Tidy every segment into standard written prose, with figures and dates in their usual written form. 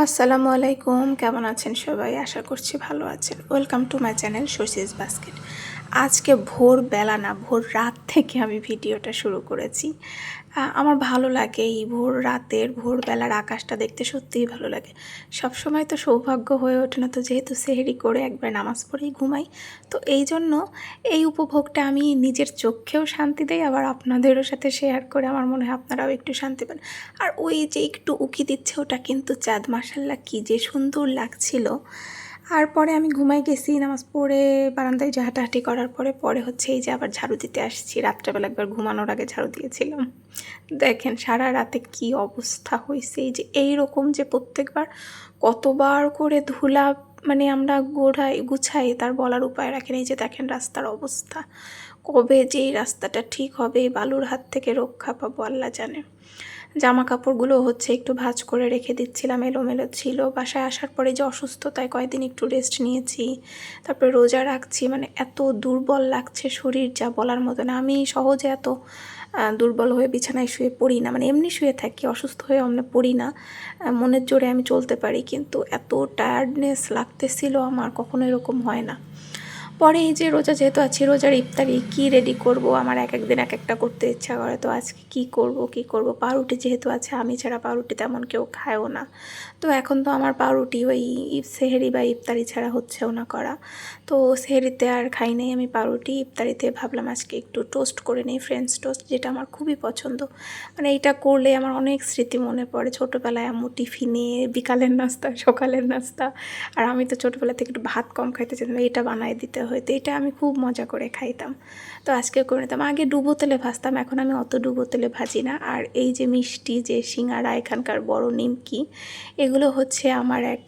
আসসালামু আলাইকুম, কেমন আছেন সবাই? আশা করছি ভালো আছেন। Welcome to my channel sources basket. আজকে ভোরবেলা না, ভোর রাত থেকে আমি ভিডিওটা শুরু করেছি। আমার ভালো লাগে এই ভোর রাতের ভোরবেলার আকাশটা দেখতে, সত্যিই ভালো লাগে। সবসময় তো সৌভাগ্য হয়ে ওঠে না, তো যেহেতু সেহরি করে একবার নামাজ পড়েই ঘুমাই, তো এই জন্য এই উপভোগটা আমি নিজের চোখেও শান্তি দেই, আবার আপনাদেরও সাথে শেয়ার করে আমার মনে হয় আপনারাও একটু শান্তি পান। আর ওই যে একটু উকি দিচ্ছে, ওটা কিন্তু চাঁদ। মাশাল্লাহ, কী যে সুন্দর লাগছিল। আর পরে আমি ঘুমাই গেছি, নামাজ পড়ে বারান্দায় যে হাঁটাহাঁটি করার পরে পরে হচ্ছে এই যে আবার ঝাড়ু দিতে আসছি। রাত্রেবেলা একবার ঘুমানোর আগে ঝাড়ু দিয়েছিলাম। দেখেন সারা রাতে কি অবস্থা হয়েছে। এই যে এইরকম যে প্রত্যেকবার কতবার করে ধুলা, মানে আমরা গুছাই তার বলার উপায় রাখেন। এই যে দেখেন রাস্তার অবস্থা, কবে যে এই রাস্তাটা ঠিক হবে, এই বালুর হাত থেকে রক্ষা পাবো আল্লাহ জানে। জামা কাপড়গুলো হচ্ছে একটু ভাঁজ করে রেখে দিচ্ছিলাম, এলোমেলো ছিল। বাসায় আসার পরে যে অসুস্থতায় কয়েকদিন একটু রেস্ট নিয়েছি, তারপরে রোজা রাখছি, মানে এত দুর্বল লাগছে শরীর যা বলার মতো না। আমি সহজে এত দুর্বল হয়ে বিছানায় শুয়ে পড়ি না, মানে এমনি শুয়ে থাকি, অসুস্থ হয়ে অমনে পড়ি না। মনের জোরে আমি চলতে পারি, কিন্তু এত টায়ার্ডনেস লাগতেছিল আমার, কখনো এরকম হয় না। পরে এই যে রোজা যেহেতু আছি, রোজার ইফতারি কি রেডি করব, আমার এক একদিন এক একটা করতে ইচ্ছা করে। তো আজকে কি করব, পাউরুটি যেহেতু আছে, আমি ছাড়া পাউরুটি তেমন কেউ খায়ও না। তো এখন তো আমার পাউরুটি ওই সেহেরি বা ইফতারি ছাড়া হচ্ছেও না করা। তো সেহেরিতে আর খাই নাই আমি পাউরুটি, ইফতারিতে ভাবলাম আজকে একটু টোস্ট করে নিই, ফ্রেঞ্চ টোস্ট, যেটা আমার খুবই পছন্দ। মানে এইটা করলে আমার অনেক স্মৃতি মনে পড়ে, ছোটোবেলায় আম্মু টিফিনে, বিকালের নাস্তা, সকালের নাস্তা। আর আমি তো ছোটোবেলা থেকে একটু ভাত কম খাইতে চাইতাম, এটা বানায় দিতে হয়তো, এটা আমি খুব মজা করে খাইতাম। তো আজকে করে নিতাম। আগে ডুবো তেলে ভাজতাম, এখন আমি অত ডুবো তেলে ভাজি না। আর এই যে মিষ্টি, যে সিঙ্গারা, এখানকার বড় নিমকি, এগুলো হচ্ছে আমার এক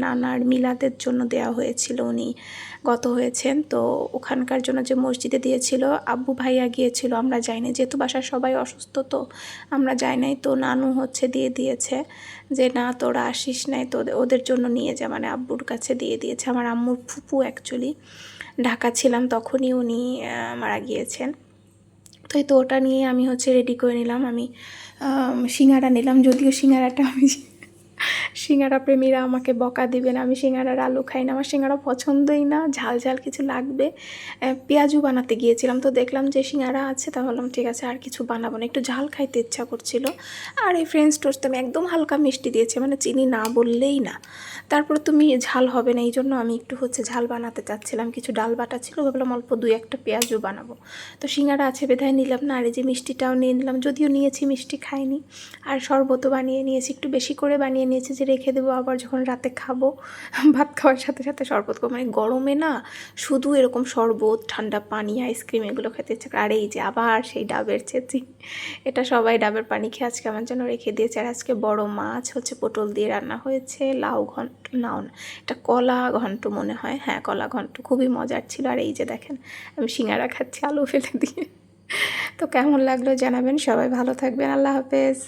নানার মিলাদের জন্য দেওয়া হয়েছিল। উনি গত হয়েছেন, তো ওখানকার জন্য যে মসজিদে দিয়েছিল, আব্বু ভাইয়া গিয়েছিল, আমরা যাইনি, যেহেতু বাসার সবাই অসুস্থ, তো আমরা যাই নাই। তো নানু হচ্ছে দিয়ে দিয়েছে যে না তোরা আসিস নাই, তো ওদের জন্য নিয়ে যা, মানে আব্বুর কাছে দিয়ে দিয়েছে। আমার আম্মুর ফুপু অ্যাকচুয়ালি ঢাকা ছিলাম তখনই উনি মারা গিয়েছেন। তো ওটা নিয়ে আমি হচ্ছে রেডি করে নিলাম। আমি সিঙ্গারা নিলাম, যদিও সিঙ্গারাটা আমি সিঙ্গারা প্রেমীরা আমাকে বকা দিবেন, আমি সিঙ্গারার আলু খাই না, আমার সিঙ্গারা পছন্দই না, ঝাল ঝাল কিছু লাগবে। পেঁয়াজু বানাতে গিয়েছিলাম, তো দেখলাম যে সিঙ্গারা আছে, তা ভাবলাম ঠিক আছে আর কিছু বানাবো না, একটু ঝাল খাইতে ইচ্ছা করছিল। আর এই ফ্রেঞ্চ টোস্ট আমি একদম হালকা মিষ্টি দিয়েছি, মানে চিনি না বললেই না। তারপর তুমি ঝাল হবে না, এই জন্য আমি একটু হচ্ছে ঝাল বানাতে চাচ্ছিলাম। কিছু ডাল বাটা ছিল, ভাবলাম অল্প দুই একটা পেঁয়াজও বানাবো। তো সিঙ্গারা আছে বেধায় নিলাম না। আর এই যে মিষ্টিটাও নিয়ে নিলাম, যদিও নিয়েছি মিষ্টি খাইনি। আর শরবতও বানিয়ে নিয়েছি, একটু বেশি করে বানিয়ে নিয়েছি যে রেখে দেবো, আবার যখন রাতে খাবো, ভাত খাওয়ার সাথে সাথে শরবত খাবো। মানে গরমে না শুধু এরকম শরবত, ঠান্ডা পানি, আইসক্রিম এগুলো খেতে ইচ্ছে করে। আর এই যে আবার সেই ডাবের চেঁচি, এটা সবাই ডাবের পানি খেয়ে আজকে আমার জন্য রেখে দিয়েছে। আর আজকে বড় মাছ হচ্ছে পটল দিয়ে রান্না হয়েছে, লাউ ঘন্ট, নাও না, এটা কলা ঘন্ট মনে হয়, হ্যাঁ কলা ঘন্ট, খুবই মজার ছিল। আর এই যে দেখেন আমি সিঙ্গারা খাচ্ছি আলু ফেলে দিয়ে। তো কেমন লাগলো জানাবেন, সবাই ভালো থাকবেন, আল্লাহ হাফেজ।